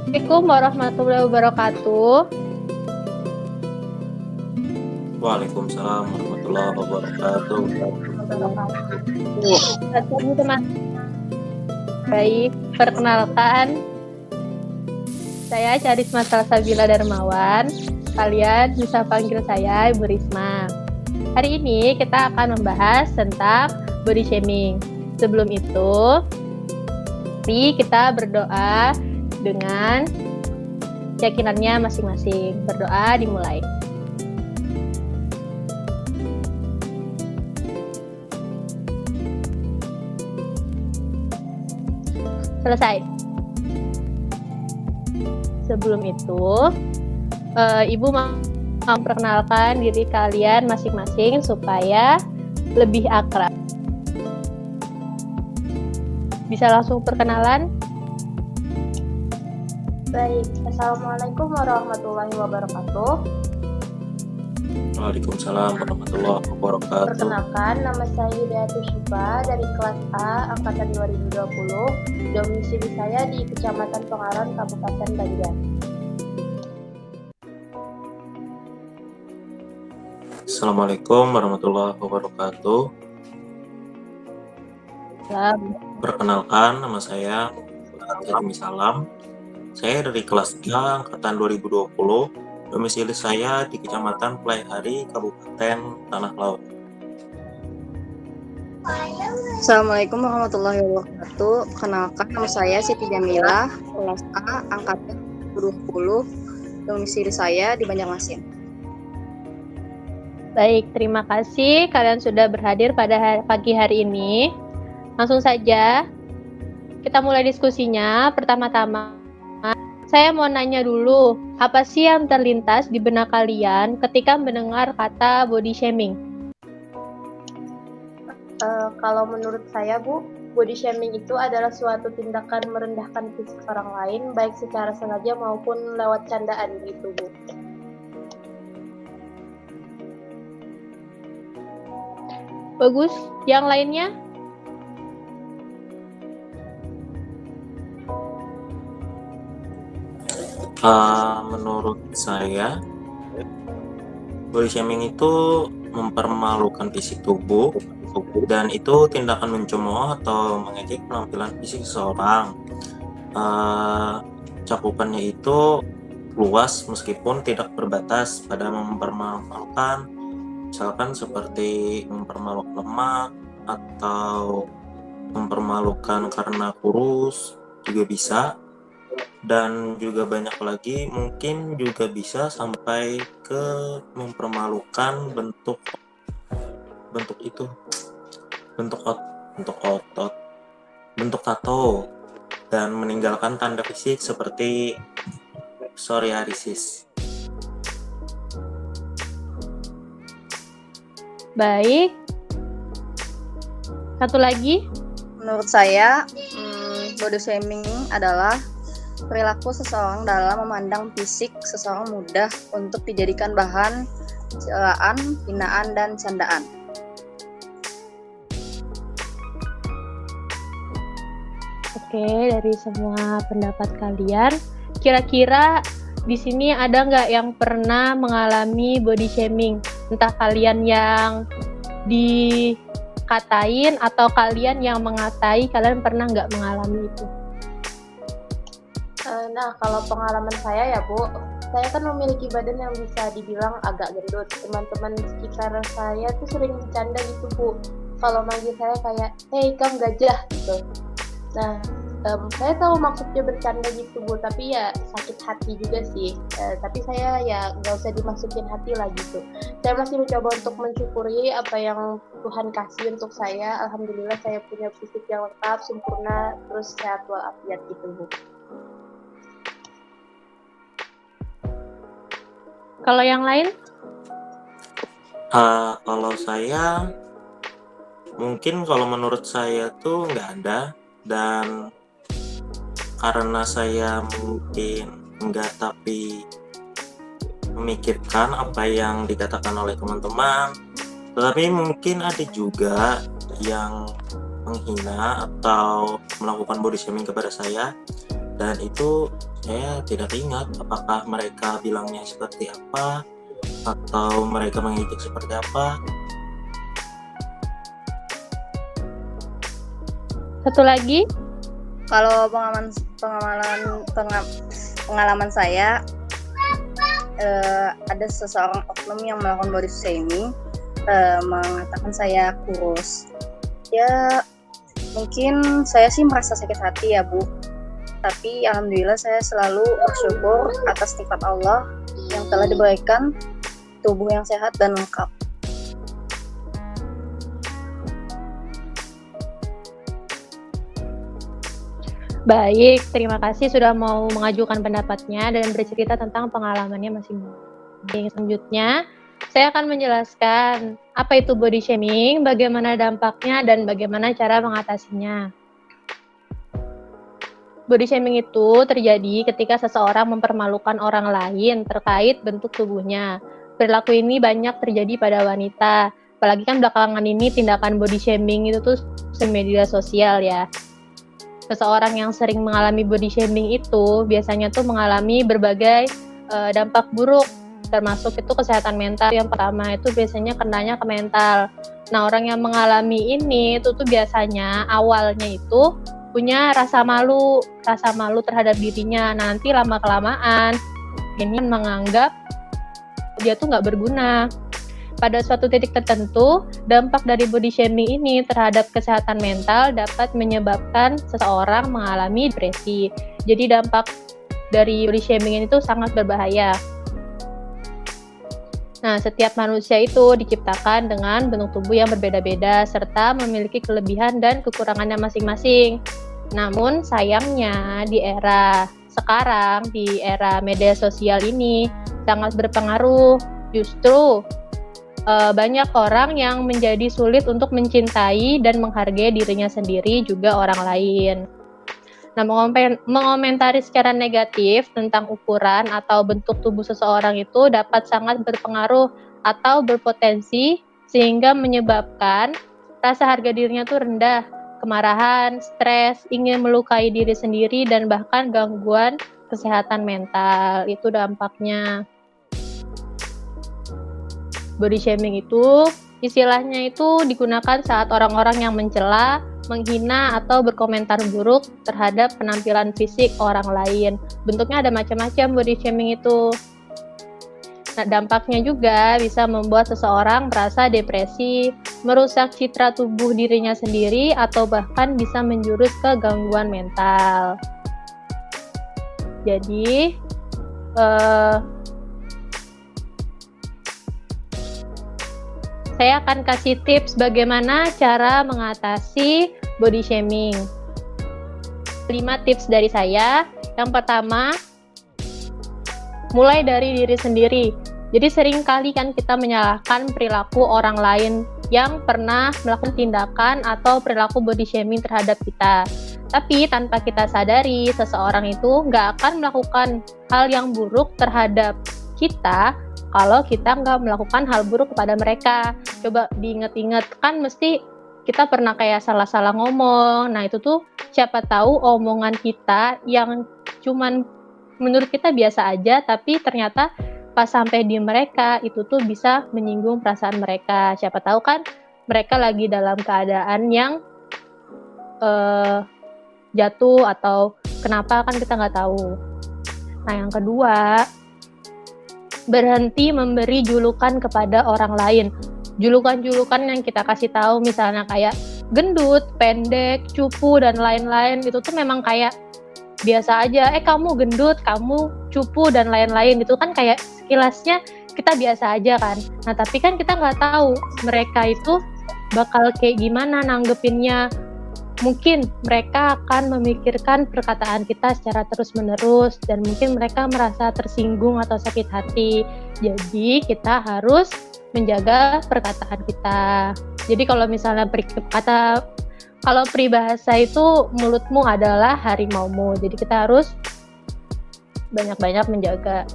Assalamualaikum warahmatullahi wabarakatuh. Waalaikumsalam warahmatullahi wabarakatuh. Selamat pagi teman. Baik, perkenalkan saya Charisma Salsabila Darmawan. Kalian bisa panggil saya Ibu Risma. Hari ini kita akan membahas tentang body shaming. Sebelum itu, mari kita berdoa dengan keyakinannya masing-masing. Berdoa dimulai. Selesai. Sebelum itu, Ibu mau memperkenalkan diri kalian masing-masing supaya lebih akrab. Bisa langsung perkenalan? Baik, Assalamualaikum warahmatullahi wabarakatuh. Waalaikumsalam warahmatullahi wabarakatuh. Perkenalkan, nama saya Hidayati Syifa dari kelas A angkatan 2020. Domisili saya di Kecamatan Pengaron, Kabupaten Banjar. Assalamualaikum warahmatullahi wabarakatuh. Perkenalkan, nama saya Hadi Salam. Saya dari kelas A angkatan 2020. Domisili saya di Kecamatan Pelaihari, Kabupaten Tanah Laut. Assalamualaikum warahmatullahi wabarakatuh. Kenalkan, nama saya Siti Jamila, kelas A, angkatan 2020. Domisili saya di Banjarmasin. Baik, terima kasih kalian sudah berhadir pada pagi hari ini. Langsung saja kita mulai diskusinya. Pertama-tama, saya mau nanya dulu, apa sih yang terlintas di benak kalian ketika mendengar kata body shaming? Kalau menurut saya, Bu, body shaming itu adalah suatu tindakan merendahkan fisik orang lain, baik secara sengaja maupun lewat candaan gitu, Bu. Bagus, yang lainnya? Menurut saya, body shaming itu mempermalukan fisik tubuh, dan itu tindakan mencemooh atau mengejek penampilan fisik seseorang. Cakupannya itu luas meskipun tidak berbatas pada mempermalukan, misalkan seperti mempermalukan lemak atau mempermalukan karena kurus juga bisa, dan juga banyak lagi, mungkin juga bisa sampai ke mempermalukan bentuk otot, bentuk tato, dan meninggalkan tanda fisik seperti psoriasis. Baik. Satu lagi? Menurut saya, body shaming adalah perilaku seseorang dalam memandang fisik seseorang mudah untuk dijadikan bahan celaan, hinaan, dan candaan. Oke, dari semua pendapat kalian, kira-kira di sini ada nggak yang pernah mengalami body shaming? Entah kalian yang dikatain atau kalian yang mengatai, kalian pernah nggak mengalami itu? Nah, kalau pengalaman saya ya, Bu, saya kan memiliki badan yang bisa dibilang agak gendut. Teman-teman sekitar saya tuh sering bercanda gitu, Bu. Kalau manggil saya kayak, "Hei, kamu gajah," gitu. Nah, saya tahu maksudnya bercanda gitu, Bu, tapi ya sakit hati juga sih. Tapi saya ya nggak usah dimasukin hati lah gitu. Saya masih mencoba untuk mensyukuri apa yang Tuhan kasih untuk saya. Alhamdulillah saya punya fisik yang lengkap, sempurna, terus sehat walafiat gitu, Bu. Kalau yang lain? Kalau saya, mungkin kalau menurut saya tuh nggak ada, dan karena saya mungkin nggak tapi memikirkan apa yang dikatakan oleh teman-teman, tetapi mungkin ada juga yang menghina atau melakukan body shaming kepada saya. dan itu saya tidak ingat apakah mereka bilangnya seperti apa atau mereka mengejek seperti apa. Satu lagi, Kalau pengalaman saya, ada seseorang oknum yang melakukan body shaming, mengatakan saya kurus. Ya, mungkin saya sih merasa sakit hati ya Bu. Tapi alhamdulillah saya selalu bersyukur atas nikmat Allah yang telah diberikan tubuh yang sehat dan lengkap. baik, terima kasih sudah mau mengajukan pendapatnya dan bercerita tentang pengalamannya masing-masing. Selanjutnya, saya akan menjelaskan apa itu body shaming, bagaimana dampaknya, dan bagaimana cara mengatasinya. Body shaming itu terjadi ketika seseorang mempermalukan orang lain terkait bentuk tubuhnya. Perilaku ini banyak terjadi pada wanita, apalagi kan belakangan ini tindakan body shaming itu tuh di media sosial ya. Seseorang yang sering mengalami body shaming itu biasanya tuh mengalami berbagai dampak buruk, termasuk itu kesehatan mental. Yang pertama itu biasanya kenanya ke mental. Nah, orang yang mengalami ini itu tuh biasanya awalnya itu punya rasa malu terhadap dirinya. Nanti lama-kelamaan ini menganggap dia tuh nggak berguna. Pada suatu titik tertentu, dampak dari body shaming ini terhadap kesehatan mental dapat menyebabkan seseorang mengalami depresi. Jadi dampak dari body shaming itu sangat berbahaya. Nah, setiap manusia itu diciptakan dengan bentuk tubuh yang berbeda-beda serta memiliki kelebihan dan kekurangannya masing-masing. Namun sayangnya di era sekarang, di era media sosial ini sangat berpengaruh. Justru banyak orang yang menjadi sulit untuk mencintai dan menghargai dirinya sendiri juga orang lain. Nah, mengomentari secara negatif tentang ukuran atau bentuk tubuh seseorang itu dapat sangat berpengaruh atau berpotensi sehingga menyebabkan rasa harga dirinya tuh rendah, kemarahan, stres, ingin melukai diri sendiri, dan bahkan gangguan kesehatan mental. Itu dampaknya. Body shaming itu istilahnya itu digunakan saat orang-orang yang mencela, menghina, atau berkomentar buruk terhadap penampilan fisik orang lain. Bentuknya ada macam-macam body shaming itu. Nah, dampaknya juga bisa membuat seseorang merasa depresi, merusak citra tubuh dirinya sendiri, atau bahkan bisa menjurus ke gangguan mental. Jadi, saya akan kasih tips bagaimana cara mengatasi body shaming. 5 tips dari saya. Yang pertama, mulai dari diri sendiri. Jadi sering kali kan kita menyalahkan perilaku orang lain yang pernah melakukan tindakan atau perilaku body shaming terhadap kita. Tapi tanpa kita sadari, seseorang itu nggak akan melakukan hal yang buruk terhadap kita kalau kita nggak melakukan hal buruk kepada mereka. Coba diingat-ingat, kan mesti kita pernah kayak salah-salah ngomong. Nah, itu tuh siapa tahu omongan kita yang cuman menurut kita biasa aja, tapi ternyata pas sampai di mereka itu tuh bisa menyinggung perasaan mereka. Siapa tahu kan mereka lagi dalam keadaan yang jatuh atau kenapa, kan kita nggak tahu. Nah, yang kedua, berhenti memberi julukan kepada orang lain. Julukan-julukan yang kita kasih tahu misalnya kayak gendut, pendek, cupu, dan lain-lain, itu tuh memang kayak biasa aja. Kamu gendut, kamu cupu, dan lain-lain. Itu kan kayak sekilasnya kita biasa aja kan. Nah, tapi kan kita nggak tahu mereka itu bakal kayak gimana nanggepinnya. Mungkin mereka akan memikirkan perkataan kita secara terus-menerus dan mungkin mereka merasa tersinggung atau sakit hati. Jadi kita harus menjaga perkataan kita. Jadi kalau misalnya kalau peribahasa itu mulutmu adalah harimaumu. Jadi kita harus banyak-banyak menjaga.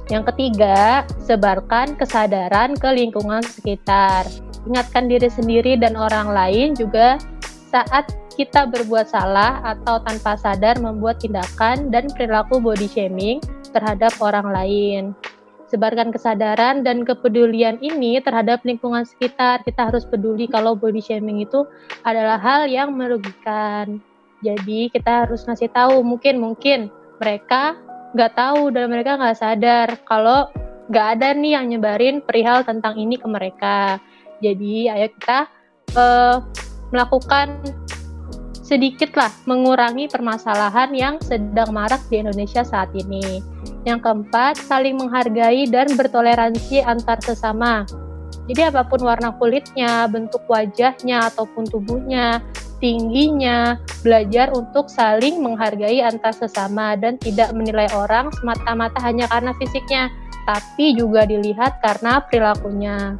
Yang ketiga, sebarkan kesadaran ke lingkungan sekitar. Ingatkan diri sendiri dan orang lain juga saat kita berbuat salah atau tanpa sadar membuat tindakan dan perilaku body shaming terhadap orang lain. Sebarkan kesadaran dan kepedulian ini terhadap lingkungan sekitar. Kita harus peduli kalau body shaming itu adalah hal yang merugikan. Jadi kita harus ngasih tahu, mungkin mereka nggak tahu dan mereka nggak sadar kalau nggak ada nih yang nyebarin perihal tentang ini ke mereka. Jadi ayo kita melakukan sedikit lah mengurangi permasalahan yang sedang marak di Indonesia saat ini. Yang keempat, saling menghargai dan bertoleransi antar sesama. Jadi apapun warna kulitnya, bentuk wajahnya ataupun tubuhnya, tingginya, belajar untuk saling menghargai antar sesama dan tidak menilai orang semata-mata hanya karena fisiknya, tapi juga dilihat karena perilakunya.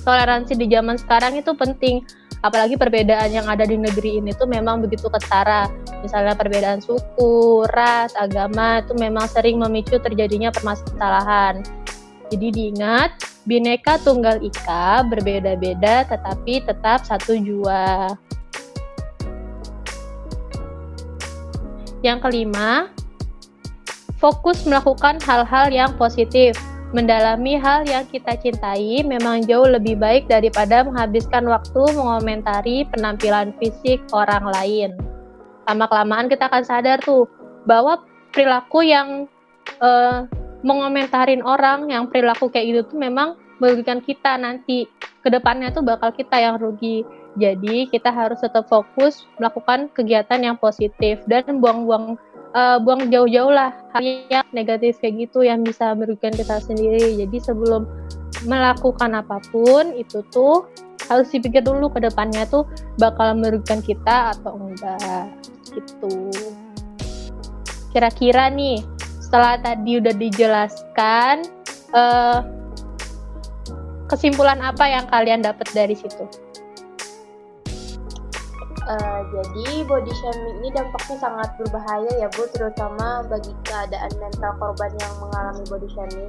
Toleransi di zaman sekarang itu penting, apalagi perbedaan yang ada di negeri ini tuh memang begitu ketara. Misalnya perbedaan suku, ras, agama itu memang sering memicu terjadinya permasalahan. Jadi diingat, Bhinneka Tunggal Ika, berbeda-beda tetapi tetap satu jua. Yang kelima, fokus melakukan hal-hal yang positif. Mendalami hal yang kita cintai memang jauh lebih baik daripada menghabiskan waktu mengomentari penampilan fisik orang lain. Lama-kelamaan kita akan sadar tuh bahwa perilaku yang mengomentarin orang, yang perilaku kayak gitu tuh memang merugikan kita nanti. Kedepannya tuh bakal kita yang rugi. Jadi kita harus tetap fokus melakukan kegiatan yang positif dan buang jauh-jauh lah hal yang negatif kayak gitu yang bisa merugikan kita sendiri. Jadi sebelum melakukan apapun itu tuh harus dipikir dulu ke depannya tuh bakal merugikan kita atau enggak gitu. Kira-kira nih setelah tadi udah dijelaskan, kesimpulan apa yang kalian dapat dari situ? Jadi body shaming ini dampaknya sangat berbahaya ya Bu, terutama bagi keadaan mental korban yang mengalami body shaming.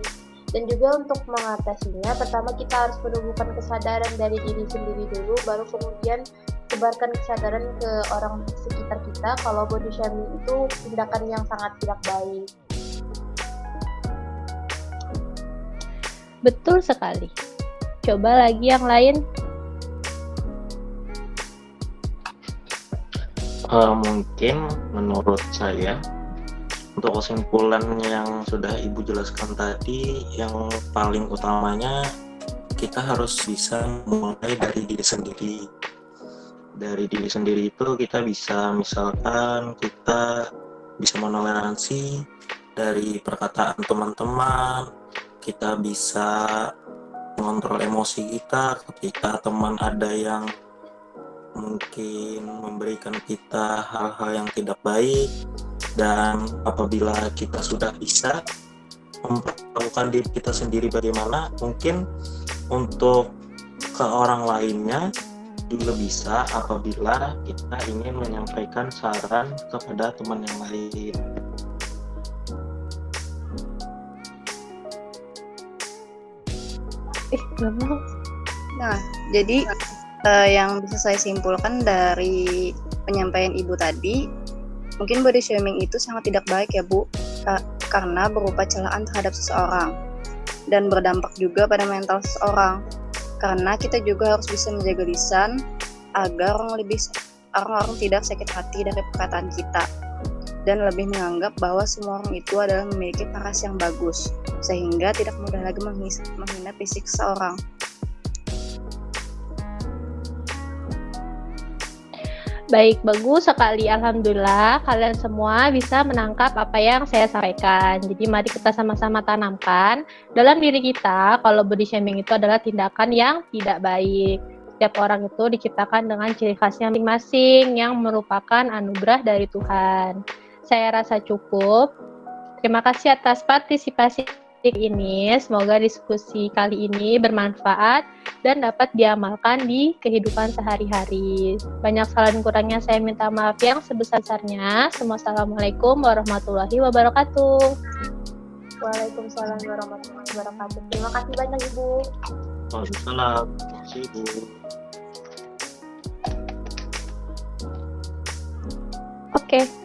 Dan juga untuk mengatasinya, pertama kita harus menumbuhkan kesadaran dari diri sendiri dulu, baru kemudian sebarkan kesadaran ke orang sekitar kita kalau body shaming itu tindakan yang sangat tidak baik. Betul sekali. Coba lagi yang lain. Mungkin menurut saya untuk kesimpulan yang sudah Ibu jelaskan tadi, yang paling utamanya kita harus bisa mulai dari diri sendiri. Dari diri sendiri itu kita bisa, misalkan kita bisa menoleransi dari perkataan teman-teman, kita bisa mengontrol emosi kita ketika teman ada yang mungkin memberikan kita hal-hal yang tidak baik. Dan apabila kita sudah bisa memperlakukan diri kita sendiri bagaimana, mungkin untuk ke orang lainnya juga bisa apabila kita ingin menyampaikan saran kepada teman yang lain. Nah, jadi yang bisa saya simpulkan dari penyampaian Ibu tadi, mungkin body shaming itu sangat tidak baik ya Bu, karena berupa celaan terhadap seseorang dan berdampak juga pada mental seseorang. Karena kita juga harus bisa menjaga lisan agar orang tidak sakit hati dari perkataan kita dan lebih menganggap bahwa semua orang itu adalah memiliki paras yang bagus, sehingga tidak mudah lagi menghina fisik seseorang. Baik, bagus sekali. Alhamdulillah kalian semua bisa menangkap apa yang saya sampaikan. Jadi mari kita sama-sama tanamkan dalam diri kita kalau body shaming itu adalah tindakan yang tidak baik. Setiap orang itu diciptakan dengan ciri khasnya masing-masing yang merupakan anugerah dari Tuhan. Saya rasa cukup. Terima kasih atas partisipasi ini. Semoga diskusi kali ini bermanfaat dan dapat diamalkan di kehidupan sehari-hari. Banyak salah dan kurangnya saya minta maaf yang sebesar-besarnya. Assalamualaikum warahmatullahi wabarakatuh. Waalaikumsalam warahmatullahi wabarakatuh. Terima kasih banyak Ibu. Waalaikumsalam. Terima kasih Ibu. Oke.